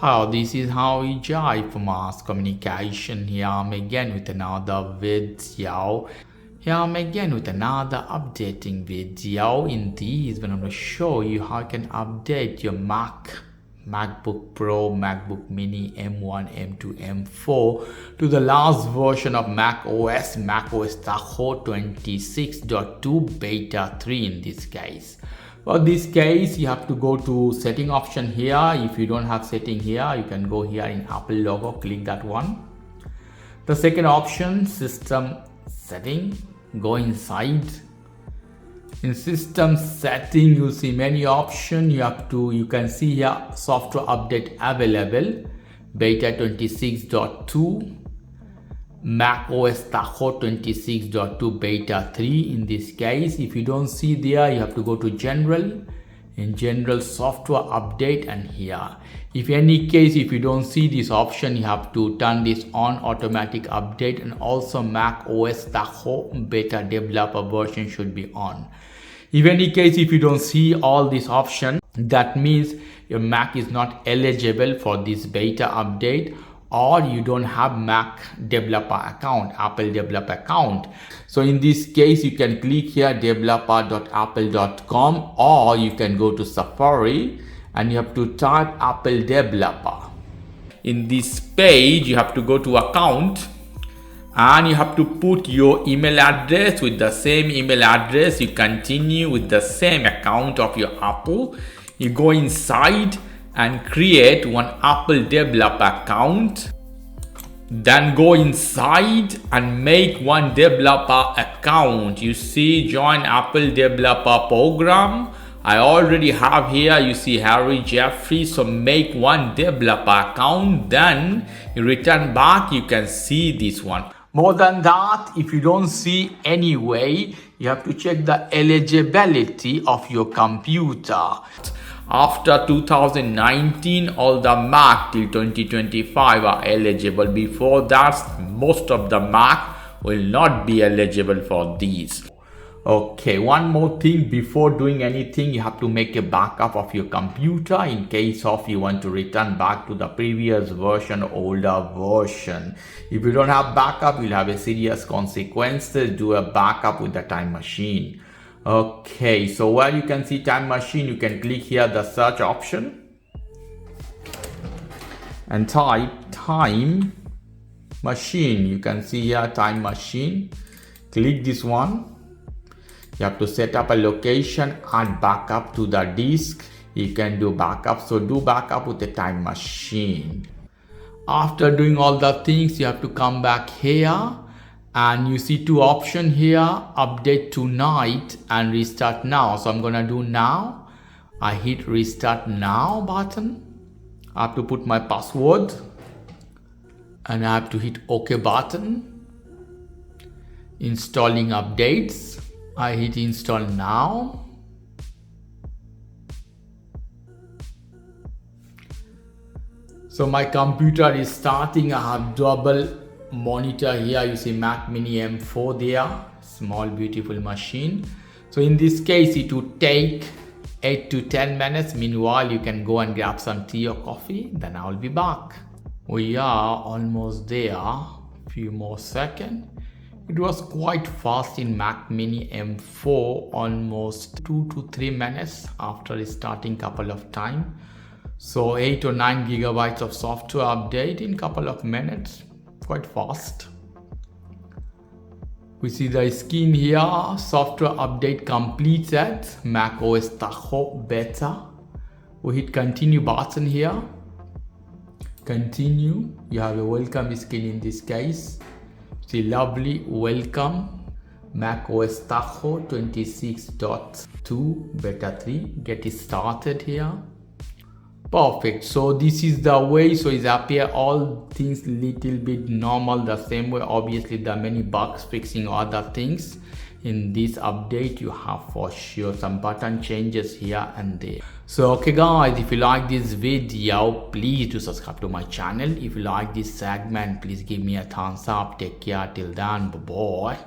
How this is how we jive for mass communication. Here I'm again with another video. Here I'm again with another updating video. In this, I'm going to show you how you can update your MacBook Pro, MacBook Mini, M1, M2, M4 to the last version of macOS Tahoe 26.2 Beta 3 in this case. For this case, you have to go to setting option here. If you don't have setting here, you can go here in Apple logo, click that one. The second option, system setting, go inside. In system setting, you'll see many options. You can see here software update available, beta 26.2, macOS Tahoe 26.2 beta 3 in this case. If you don't see there, you have to go to general. In general, software update, and here, if any case, if you don't see this option, you have to turn this on, automatic update, and also macOS Tahoe beta developer version should be on. If any case, if you don't see all these options, that means your Mac is not eligible for this beta update, or you don't have Mac developer account, Apple developer account. So in this case, you can click here developer.apple.com, or you can go to Safari and you have to type Apple developer. In this page, you have to go to account and you have to put your email address. With the same email address, you continue with the same account of your Apple. You go inside and create one Apple developer account. Then go inside and make one developer account. You see, join Apple developer program. I already have here, you see Harry Jeffrey. So make one developer account, then you return back, you can see this one. More than that, if you don't see any way, you have to check the eligibility of your computer. After 2019, all the Mac till 2025 are eligible. Before that, most of the Mac will not be eligible for these. Okay, one more thing, before doing anything, you have to make a backup of your computer in case of you want to return back to the previous version, older version. If you don't have backup, you'll have a serious consequences. Do a backup with the time machine. Okay, so where you can see time machine, you can click here the search option and type time machine. You can see here time machine. Click this one. You have to set up a location, add backup to the disk. You can do backup, so do backup with the time machine. After doing all the things, you have to come back here and you see two options here, update tonight and restart now. So I'm gonna do now. I hit restart now button. I have to put my password and I have to hit OK button. Installing updates. I hit install now. So my computer is starting. I have double monitor here. You see Mac Mini M4 there, small beautiful machine. So in this case, it would take 8 to 10 minutes. Meanwhile, you can go and grab some tea or coffee. Then I will be back. We are almost there. Few more seconds. It was quite fast in Mac Mini M4, almost 2 to 3 minutes after starting couple of time. So 8 or 9 gigabytes of software update in couple of minutes, quite fast. We see the screen here, software update completed, macOS Tahoe beta. We hit continue button here. Continue, you have a welcome screen in this case. See, lovely welcome, macOS Tahoe 26.2 beta 3. Get it started here. Perfect. So this is the way. So it's appear all things little bit normal the same way. Obviously there are many bugs fixing other things. In this update you have for sure some button changes here and there. So okay guys, if you like this video, please do subscribe to my channel. If you like this segment, please give me a thumbs up. Take care till then, bye bye.